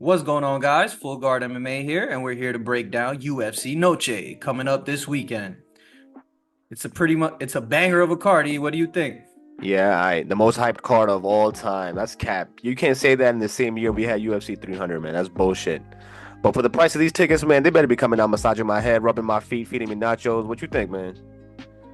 What's going on, guys? Full Guard MMA here, and we're here to break down UFC Noche coming up this weekend. It's a banger of a card. E. What do you think? The most hyped card of all time. That's cap. You can't say that in the same year we had UFC 300, man. That's bullshit. But for the price of these tickets, man, they better be coming out massaging my head, rubbing my feet, feeding me nachos. What you think, man?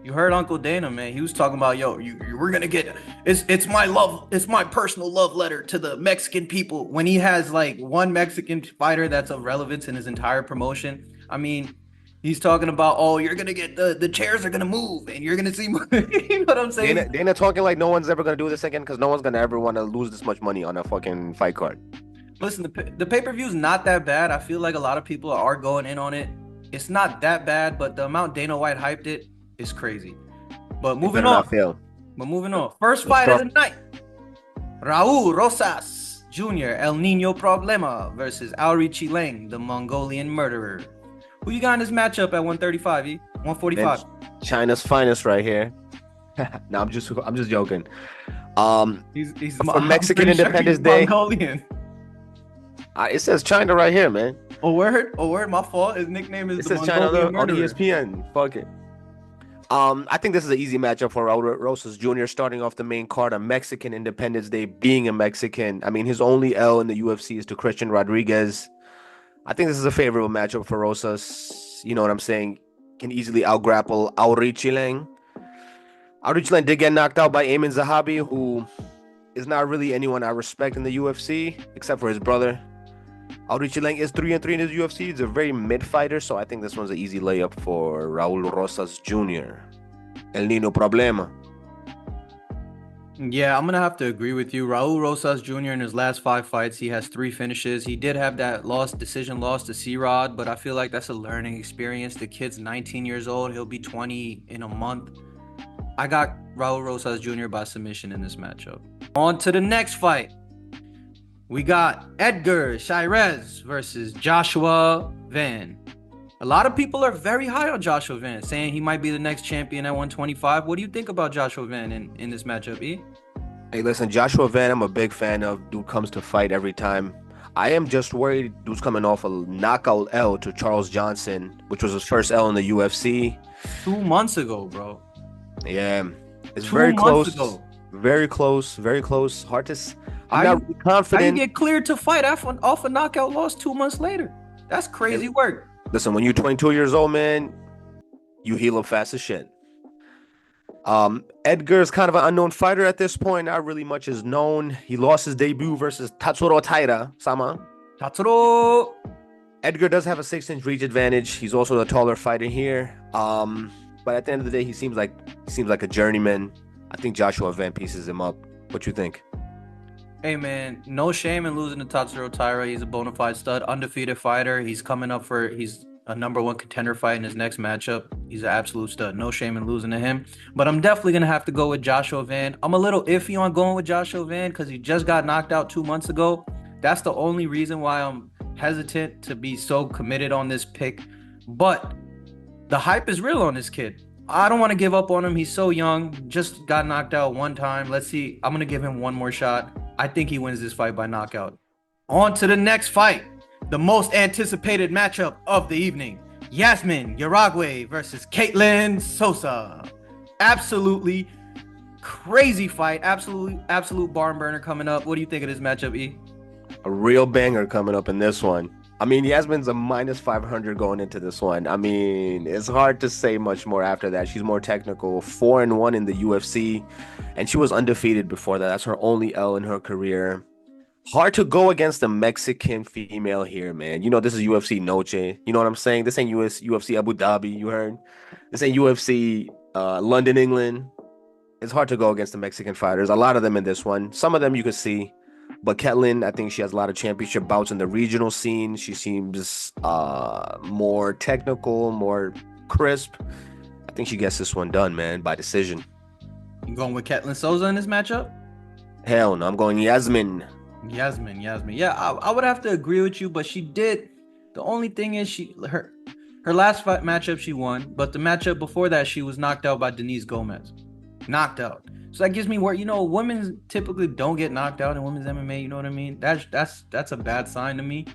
You heard Uncle Dana, man. He was talking about, yo, we're gonna get it's my personal love letter to the Mexican people. When he has like one Mexican fighter that's of relevance in his entire promotion. I mean, he's talking about, oh, you're gonna get the chairs are gonna move and you're gonna see. You know what I'm saying? Dana talking like no one's ever gonna do this again because no one's gonna ever want to lose this much money on a fucking fight card. Listen, the pay-per-view is not that bad. I feel like a lot of people are going in on it. It's not that bad, but the amount Dana White hyped it is crazy. But It moving better on. not fail. First Let's fight of start. the night. Raul Rosas Jr. El Nino Problema versus Aoriqileng, the Mongolian murderer. Who you got in this matchup at 135, E? Man, 145. China's finest right here. No, I'm just joking. For I'm Mexican pretty sure he's Independence Day, Mongolian. it says China right here, man. Oh word, oh word, my fault. His nickname is It the says China Mongolian on murderer. ESPN. Fuck it. I think this is an easy matchup for Raul Rosas Jr. starting off the main card on Mexican Independence Day, being a Mexican. I mean, his only L in the UFC is to Christian Rodriguez. I think this is a favorable matchup for Rosas. You know what I'm saying? Can easily outgrapple Aoriqileng. Aoriqileng did get knocked out by Ayman Zahabi, who is not really anyone I respect in the UFC, except for his brother. Aoriqileng is 3-3 in his UFC. He's a very mid fighter, so I think this one's an easy layup for Raul Rosas Jr. El Nino Problema. Yeah, I'm gonna have to agree with you. Raul Rosas Jr. in his last five fights, he has three finishes. He did have that decision loss to C-Rod, but I feel like that's a learning experience. The kid's 19 years old. He'll be 20 in a month. I got Raul Rosas Jr. by submission in this matchup. On to the next fight. We got Edgar Chairez versus Joshua Van. A lot of people are very high on Joshua Van, saying he might be the next champion at 125. What do you think about Joshua Van in this matchup, E? Hey, listen, Joshua Van, I'm a big fan of. Dude comes to fight every time. I am just worried dude's coming off a knockout L to Charles Johnson, which was his first L in the UFC. 2 months ago, bro. Yeah, it's Two very months close. ago. Very close. Very close. Hard to. I'm How not you really how you confident. get cleared to fight off a knockout loss 2 months later? That's Hey, crazy work. listen, when you're 22 years old, man, you heal up fast as shit. Edgar is kind of an unknown fighter at this point. Not really much is known. He lost his debut versus Tatsuro Taira Sama. Tatsuro. Edgar does have a 6-inch reach advantage. He's also the taller fighter here. But at the end of the day, he seems like a journeyman. I think Joshua Van pieces him up. What you think? Hey man, no shame in losing to Tatsuro Taira. He's a bona fide stud, undefeated fighter. He's a number one contender fight in his next matchup. He's an absolute stud. No shame in losing to him. But I'm definitely gonna have to go with Joshua Van. I'm a little iffy on going with Joshua Van because he just got knocked out 2 months ago. That's the only reason why I'm hesitant to be so committed on this pick. But the hype is real on this kid. I don't want to give up on him. He's so young. Just got knocked out one time. Let's see. I'm going to give him one more shot. I think he wins this fight by knockout. On to the next fight. The most anticipated matchup of the evening. Yasmin Jauregui versus Caitlin Souza. Absolutely crazy fight. Absolute barn burner coming up. What do you think of this matchup, E? A real banger coming up in this one. I mean, Yasmin's a minus 500 going into this one. I mean, it's hard to say much more after that. She's more technical, 4-1 in the UFC, and she was undefeated before that. That's her only L in her career. Hard to go against a Mexican female here, man. You know, this is UFC Noche. You know what I'm saying? This ain't UFC Abu Dhabi, you heard? This ain't UFC London, England. It's hard to go against the Mexican fighters. A lot of them in this one. Some of them you could see. But Ketlin, I think she has a lot of championship bouts in the regional scene. She seems more technical, more crisp. I think she gets this one done, man, by decision. You going with Caitlin Souza in this matchup? Hell no, I'm going Yasmin. Yasmin. Yeah, I would have to agree with you, but she did. The only thing is her last fight matchup she won, but the matchup before that she was knocked out by Denise Gomez. knocked out. So that gives me where, women typically don't get knocked out in women's MMA. You know what I mean? That's a bad sign to me.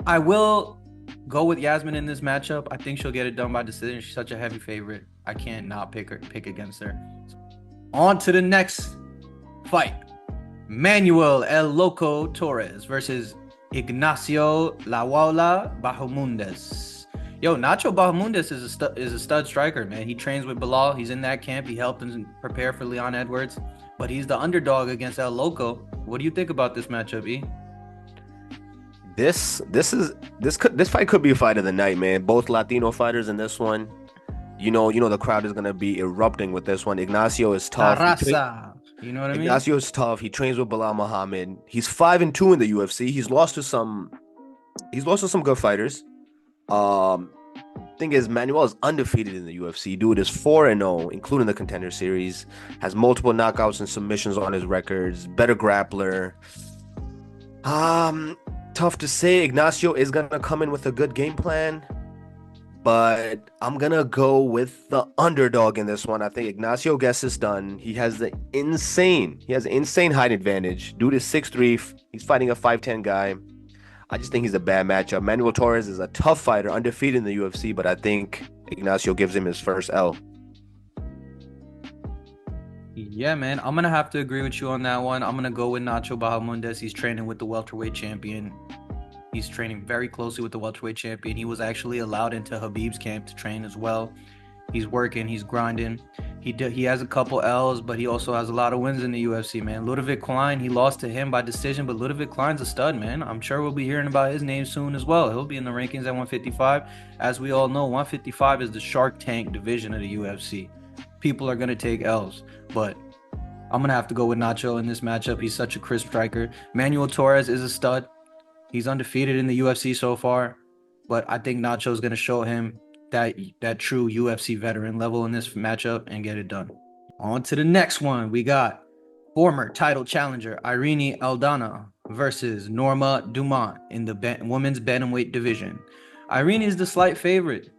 I will go with Yasmin in this matchup. I think she'll get it done by decision. She's such a heavy favorite. I can't not pick against her. On to the next fight. Manuel El Loco Torres versus Ignacio La Waula Bahamondes. Yo, Nacho Bahamondes is a stud striker, man. He trains with Bilal. He's in that camp. He helped him prepare for Leon Edwards, but he's the underdog against El Loco. What do you think about this matchup, E? This fight could be a fight of the night, man. Both Latino fighters in this one. The crowd is gonna be erupting with this one. Ignacio is tough. You know what I mean? Ignacio is tough. He trains with Bilal Muhammad. He's 5-2 in the UFC. He's lost to some good fighters. Thing is, Manuel is undefeated in the UFC. Dude is 4-0, including the Contender Series. Has multiple knockouts and submissions on his records. Better grappler. Tough to say. Ignacio is gonna come in with a good game plan, but I'm gonna go with the underdog in this one. I think Ignacio gets this done. He has an insane height advantage. Dude is 6'3". He's fighting a 5'10" guy. I just think he's a bad matchup. Manuel Torres is a tough fighter, undefeated in the UFC, but I think Ignacio gives him his first L. Yeah, man. I'm going to have to agree with you on that one. I'm going to go with Nacho Bahamondes. He's training with the welterweight champion. He's training very closely with the welterweight champion. He was actually allowed into Khabib's camp to train as well. He's working. He's grinding. He has a couple L's, but he also has a lot of wins in the UFC, man. Ludovit Klein, he lost to him by decision, but Ludovit Klein's a stud, man. I'm sure we'll be hearing about his name soon as well. He'll be in the rankings at 155. As we all know, 155 is the Shark Tank division of the UFC. People are going to take L's, but I'm going to have to go with Nacho in this matchup. He's such a crisp striker. Manuel Torres is a stud. He's undefeated in the UFC so far, but I think Nacho is going to show him that true UFC veteran level in this matchup and get it done. On to the next one. We got former title challenger Irene Aldana versus Norma Dumont in the women's bantamweight division. Irene is the slight favorite.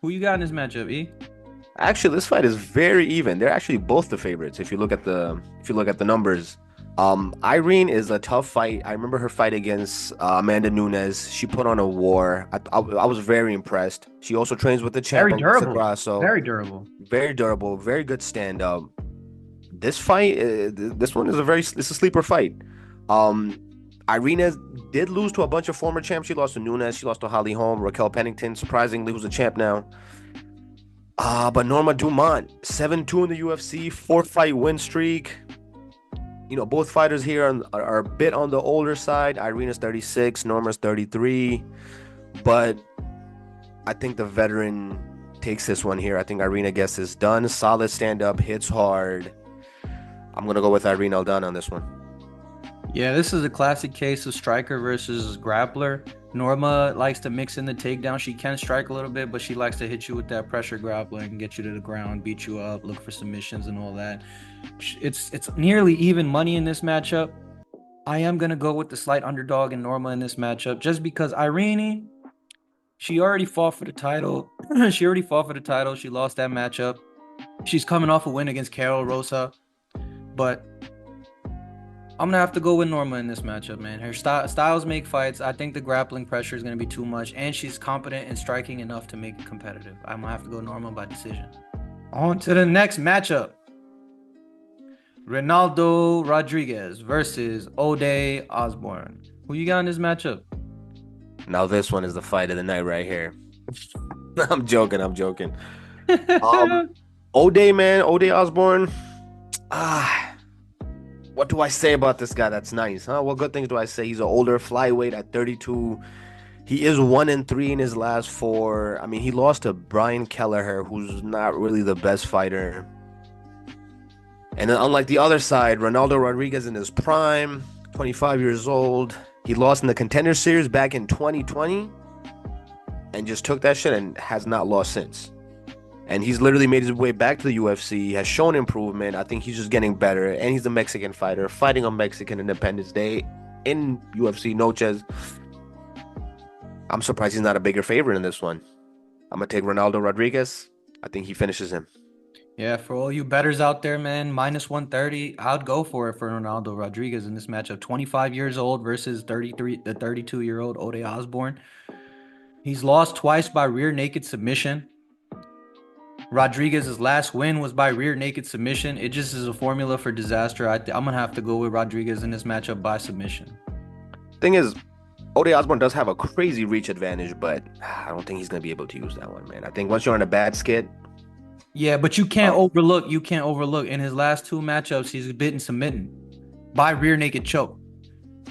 Who you got in this matchup, E? Actually, this fight is very even. They're actually both the favorites if you look at the numbers. Irene is a tough fight. I remember her fight against Amanda Nunes. She put on a war. I was very impressed. She also trains with the champ. Very durable. Grasso. Very durable. Very durable. Very good stand up. This fight, this one is it's a sleeper fight. Irene did lose to a bunch of former champs. She lost to Nunes. She lost to Holly Holm. Raquel Pennington, surprisingly, who's a champ now. But Norma Dumont, 7-2 in the UFC, 4-fight win streak. Both fighters here are a bit on the older side. Irena's 36, Norma's 33. But I think the veteran takes this one here. I think Irene gets this done. Solid stand-up, hits hard. I'm going to go with Irene Aldana on this one. Yeah, this is a classic case of striker versus grappler. Norma likes to mix in the takedown. She can strike a little bit, but she likes to hit you with that pressure grappling and get you to the ground, beat you up, look for submissions and all that. It's nearly even money in this matchup. I am going to go with the slight underdog in Norma in this matchup just because Irene, she already fought for the title. She lost that matchup. She's coming off a win against Carol Rosa, but I'm going to have to go with Norma in this matchup, man. Her styles make fights. I think the grappling pressure is going to be too much, and she's competent in striking enough to make it competitive. I'm going to have to go Norma by decision. On to the next matchup. Ronaldo Rodriguez versus Ode Osborne. Who you got in this matchup? Now this one is the fight of the night right here. I'm joking. Ode Osborne. What do I say about this guy that's nice, huh? What good things do I say? He's an older flyweight at 32. He is 1-3 in his last 4. I mean, he lost to Brian Kelleher, who's not really the best fighter. And then unlike the other side, Ronaldo Rodriguez in his prime, 25 years old. He lost in the Contender Series back in 2020 and just took that shit and has not lost since. And he's literally made his way back to the UFC, has shown improvement. I think he's just getting better. And he's a Mexican fighter fighting on Mexican Independence Day in UFC Noche. I'm surprised he's not a bigger favorite in this one. I'm going to take Ronaldo Rodriguez. I think he finishes him. Yeah, for all you bettors out there, man, minus 130, I'd go for it for Ronaldo Rodriguez in this matchup. 25 years old versus 32-year-old Ode Osborne. He's lost twice by rear naked submission. Rodriguez's last win was by rear naked submission. It just is a formula for disaster. I'm gonna have to go with Rodriguez in this matchup by submission. Thing is, Ode Osborne does have a crazy reach advantage, but I don't think he's gonna be able to use that one, man. I think once you're on a bad skid, Yeah, but you can't overlook in his last two matchups, he's been submitting by rear naked choke.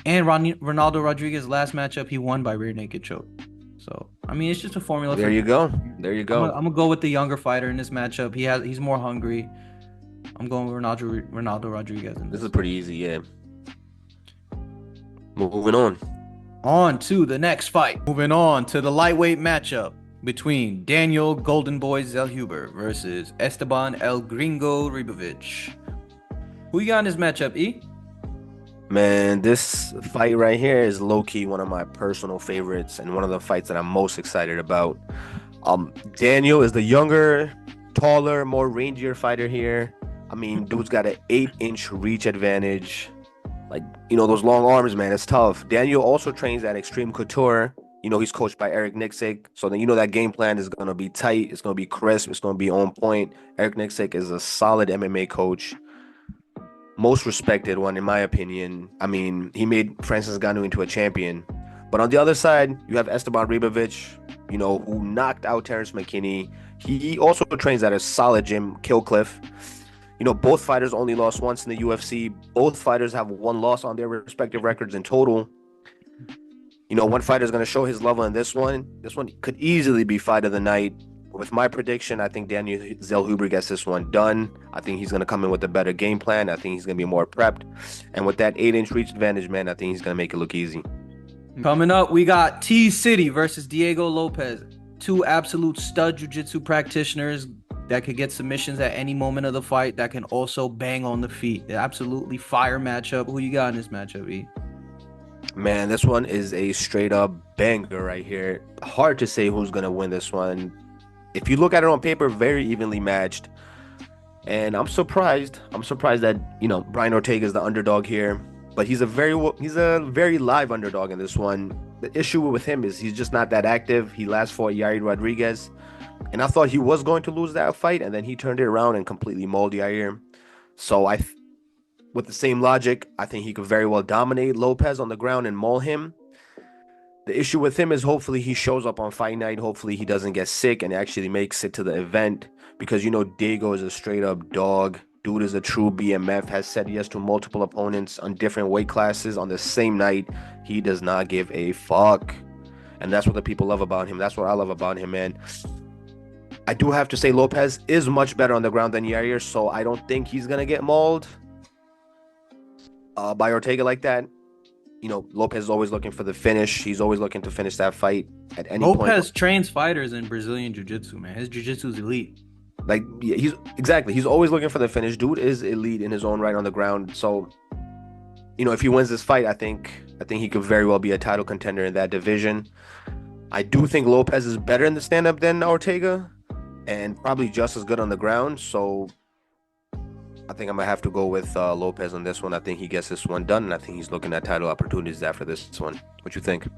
And Ronaldo Rodriguez last matchup, he won by rear naked choke. So I mean, it's just a formula. there you go. There you I'm go. gonna go with the younger fighter in this matchup. He's more hungry. I'm going with Ronaldo Rodriguez in This this. is pretty easy, yeah. Moving on. On to the next fight. Moving on to the lightweight matchup between Daniel Golden Boy Zellhuber versus Esteban El Gringo Ribovics. Who you got in this matchup, E? Man, this fight right here is low-key one of my personal favorites and one of the fights that I'm most excited about. Daniel is the younger, taller, more rangier fighter here. I mean, dude's got an 8-inch reach advantage. Like, those long arms, man, it's tough. Daniel also trains at Extreme Couture. He's coached by Eric Nixick. So then, that game plan is going to be tight. It's going to be crisp. It's going to be on point. Eric Nixick is a solid MMA coach. Most respected one, in my opinion. I mean, he made Francis Ngannou into a champion. But on the other side, you have Esteban Ribovics, who knocked out Terrence McKinney. He also trains at a solid gym, Killcliff. Both fighters only lost once in the UFC. Both fighters have one loss on their respective records in total. One fighter is going to show his level in this one. This one could easily be fight of the night. With my prediction, I think Daniel Zellhuber gets this one done. I think he's going to come in with a better game plan. I think he's going to be more prepped. And with that 8-inch reach advantage, man, I think he's going to make it look easy. Coming up, we got T-City versus Diego Lopez. Two absolute stud jiu-jitsu practitioners that could get submissions at any moment of the fight, that can also bang on the feet. The absolutely fire matchup. Who you got in this matchup, E? Man, this one is a straight up banger right here. Hard to say who's going to win this one. If you look at it on paper, very evenly matched. And I'm surprised that, Brian Ortega is the underdog here. But he's a very live underdog in this one. The issue with him is he's just not that active. He last fought Yair Rodriguez. And I thought he was going to lose that fight, and then he turned it around and completely mauled Yair. So with the same logic, I think he could very well dominate Lopez on the ground and maul him. The issue with him is hopefully he shows up on fight night. Hopefully he doesn't get sick and actually makes it to the event, because Diego is a straight up dog. Dude is a true BMF, has said yes to multiple opponents on different weight classes on the same night. He does not give a fuck. And that's what the people love about him. That's what I love about him, man. I do have to say Lopez is much better on the ground than Yair, so I don't think he's going to get mauled by Ortega like that. Lopez is always looking for the finish. He's always looking to finish that fight at any point. Lopez trains fighters in Brazilian jiu-jitsu, man. His jiu-jitsu is elite. Like, yeah, he's always looking for the finish. Dude is elite in his own right on the ground. So, if he wins this fight, I think he could very well be a title contender in that division. I do think Lopez is better in the stand-up than Ortega, and probably just as good on the ground. So I think I'm going to have to go with Lopez on this one. I think he gets this one done, and I think he's looking at title opportunities after this one. What you think?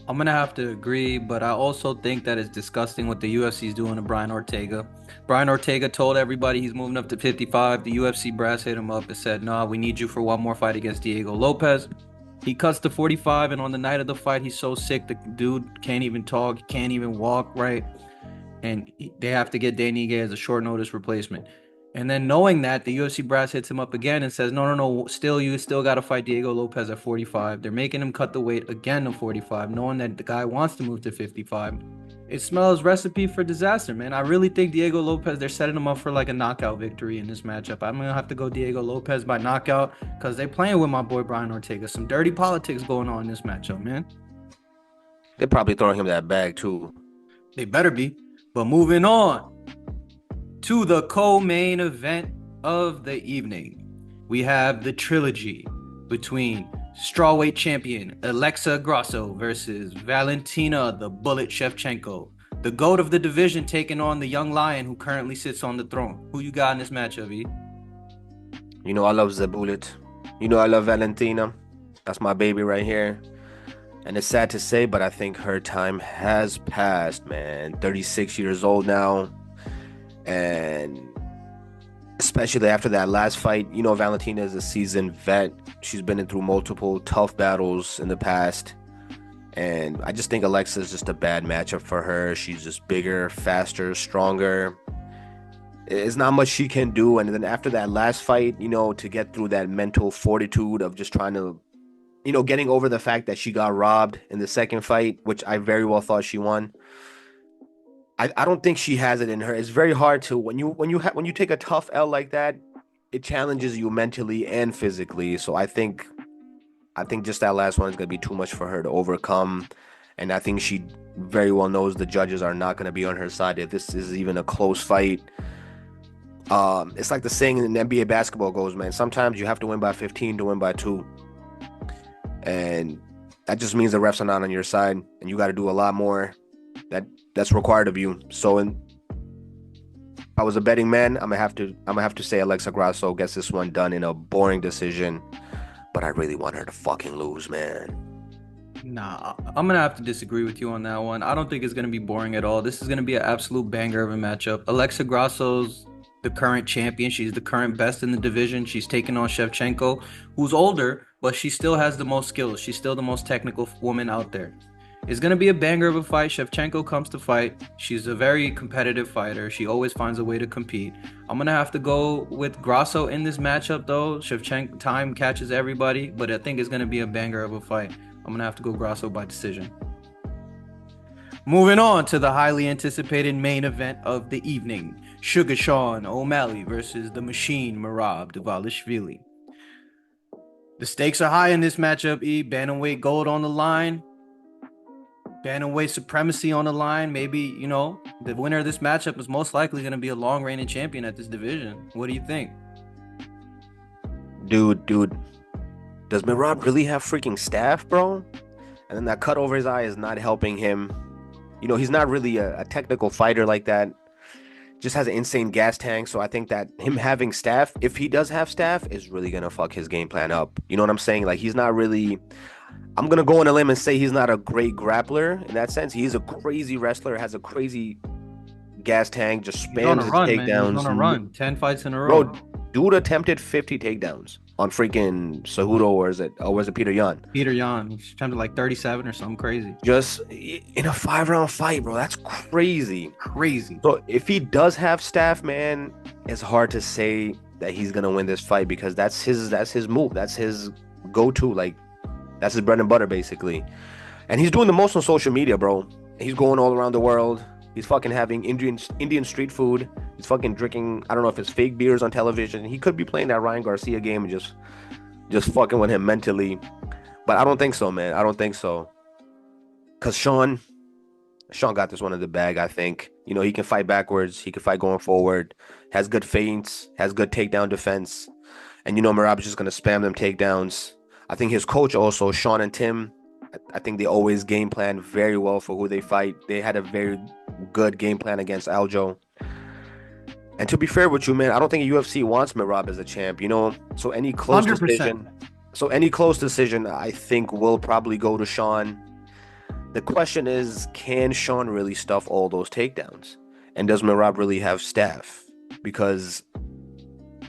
I'm going to have to agree, but I also think that it's disgusting what the UFC is doing to Brian Ortega. Brian Ortega told everybody he's moving up to 55. The UFC brass hit him up and said, nah, we need you for one more fight against Diego Lopez. He cuts to 45, and on the night of the fight, he's so sick, the dude can't even talk, can't even walk right. And they have to get Danny Ige as a short notice replacement. And then knowing that, the UFC brass hits him up again and says, no, you still got to fight Diego Lopez at 45. They're making him cut the weight again to 45, knowing that the guy wants to move to 55. It smells recipe for disaster, man. I really think Diego Lopez, they're setting him up for like a knockout victory in this matchup. I'm going to have to go Diego Lopez by knockout because they're playing with my boy Brian Ortega. Some dirty politics going on in this matchup, man. They're probably throwing him that bag too. They better be. But moving on to the co-main event of the evening, we have the trilogy between strawweight champion Alexa Grasso versus Valentina the Bullet Shevchenko. The GOAT of the division taking on the young lion who currently sits on the throne. Who you got in this matchup, E? You know I love Zabulit. You know I love Valentina. That's my baby right here. And it's sad to say, but I think her time has passed, man. 36 years old now. And especially after that last fight, you know, Valentina is a seasoned vet. She's been through multiple tough battles in the past. And I just think Alexa is just a bad matchup for her. She's just bigger, faster, stronger. It's not much she can do. And then after that last fight, you know, to get through that mental fortitude of just trying to, you know, getting over the fact that she got robbed in the second fight, which I very well thought she won. I don't think she has it in her. It's very hard to when you take a tough L like that, it challenges you mentally and physically. So I think just that last one is gonna be too much for her to overcome, and I think she very well knows the judges are not gonna be on her side if this is even a close fight. It's like the saying in NBA basketball goes, man. Sometimes you have to win by 15 to win by 2, and that just means the refs are not on your side, and you got to do a lot more that's required of you. So, if I was a betting man, I'm gonna have to say Alexa Grasso gets this one done in a boring decision, but I really want her to fucking lose, man. Nah, I'm gonna have to disagree with you on that one. I don't think it's gonna be boring at all. This is gonna be an absolute banger of a matchup. Alexa Grasso's the current champion. She's the current best in the division. She's taking on Shevchenko, who's older, but she still has the most skills. She's still the most technical woman out there. It's going to be a banger of a fight. Shevchenko comes to fight. She's a very competitive fighter. She always finds a way to compete. I'm going to have to go with Grasso in this matchup, though. Shevchenko time catches everybody, but I think it's going to be a banger of a fight. I'm going to have to go Grasso by decision. Moving on to the highly anticipated main event of the evening. Sugar Sean O'Malley versus the Machine Merab Dvalishvili. The stakes are high in this matchup, E. Bantamweight gold on the line. Bantamweight supremacy on the line. Maybe, you know, the winner of this matchup is most likely going to be a long reigning champion at this division. What do you think? Dude, does Merab really have freaking staff, bro? And then that cut over his eye is not helping him. You know, he's not really a technical fighter like that. Just has an insane gas tank. So I think that him having staff, if he does have staff, is really going to fuck his game plan up. You know what I'm saying? Like, he's not really... I'm going to go on a limb and say he's not a great grappler in that sense. He's a crazy wrestler, has a crazy gas tank, just spams his takedowns. He's on a run. 10 fights in a row. Bro, dude attempted 50 takedowns on freaking Cejudo, or is it Peter Yan? Peter Yan. He attempted like 37 or something crazy. Just in a 5-round fight, bro. That's crazy. Crazy. So if he does have staff, man, it's hard to say that he's going to win this fight because that's his move. That's his go-to. Like, that's his bread and butter, basically. And he's doing the most on social media, bro. He's going all around the world. He's fucking having Indian street food. He's fucking drinking, I don't know if it's fake beers on television. He could be playing that Ryan Garcia game and just fucking with him mentally. But I don't think so, man. I don't think so. Because Sean got this one in the bag, I think. You know, he can fight backwards. He can fight going forward. Has good feints. Has good takedown defense. And, you know, Merab is just going to spam them takedowns. I think his coach also, Sean and Tim, I think they always game plan very well for who they fight. They had a very good game plan against Aljo. And to be fair with you, man, I don't think UFC wants Merab as a champ, you know? So any close 100%. decision, I think will probably go to Sean. The question is, can Sean really stuff all those takedowns? And does Merab really have staff? Because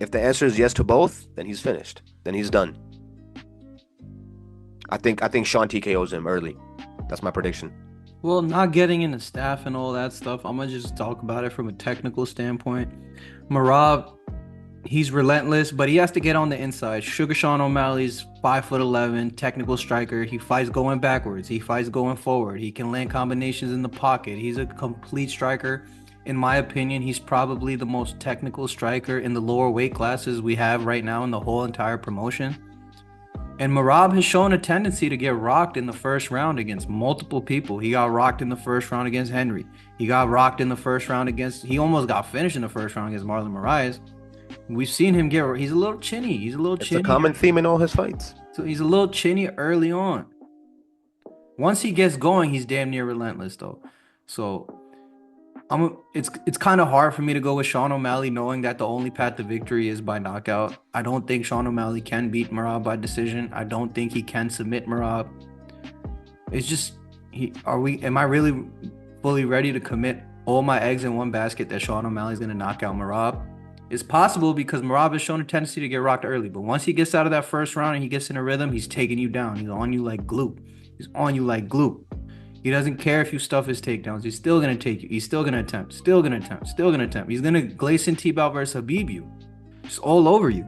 if the answer is yes to both, then he's finished. Then he's done. I think Sean TKOs him early. That's my prediction. Well, not getting into staff and all that stuff, I'm going to just talk about it from a technical standpoint. Merab, he's relentless, but he has to get on the inside. Sugar Sean O'Malley's 5'11", technical striker. He fights going backwards. He fights going forward. He can land combinations in the pocket. He's a complete striker. In my opinion, he's probably the most technical striker in the lower weight classes we have right now in the whole entire promotion. And Merab has shown a tendency to get rocked in the first round against multiple people. He got rocked in the first round against Henry. He got rocked in the first round he almost got finished in the first round against Marlon Moraes. We've seen him he's a little chinny. It's a common theme in all his fights. So he's a little chinny early on. Once he gets going, he's damn near relentless though. So It's kind of hard for me to go with Sean O'Malley, knowing that the only path to victory is by knockout. I don't think Sean O'Malley can beat Merab by decision. I don't think he can submit Merab. It's just am I really fully ready to commit all my eggs in one basket that Sean O'Malley's gonna knock out Merab? It's possible because Merab has shown a tendency to get rocked early, but once he gets out of that first round and he gets in a rhythm, he's taking you down. He's on you like glue. He's on you like glue. He doesn't care if you stuff his takedowns. He's still gonna take you. He's still gonna attempt. Still gonna attempt. Still gonna attempt. He's gonna Gleison Tibau versus Habib you. Just all over you.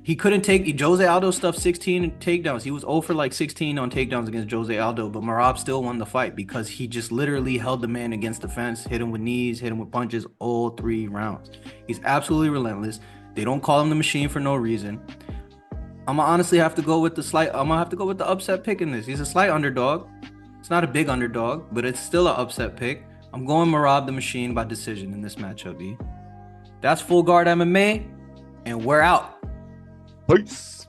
He couldn't take Jose Aldo stuffed 16 takedowns. He was 0 for like 16 on takedowns against Jose Aldo, but Merab still won the fight because he just literally held the man against the fence, hit him with knees, hit him with punches all 3 rounds. He's absolutely relentless. They don't call him the machine for no reason. I'm gonna honestly have to go with the upset pick in this. He's a slight underdog. It's not a big underdog, but it's still an upset pick. I'm going Merab the Machine by decision in this matchup, E. That's Full Guard MMA, and we're out. Peace.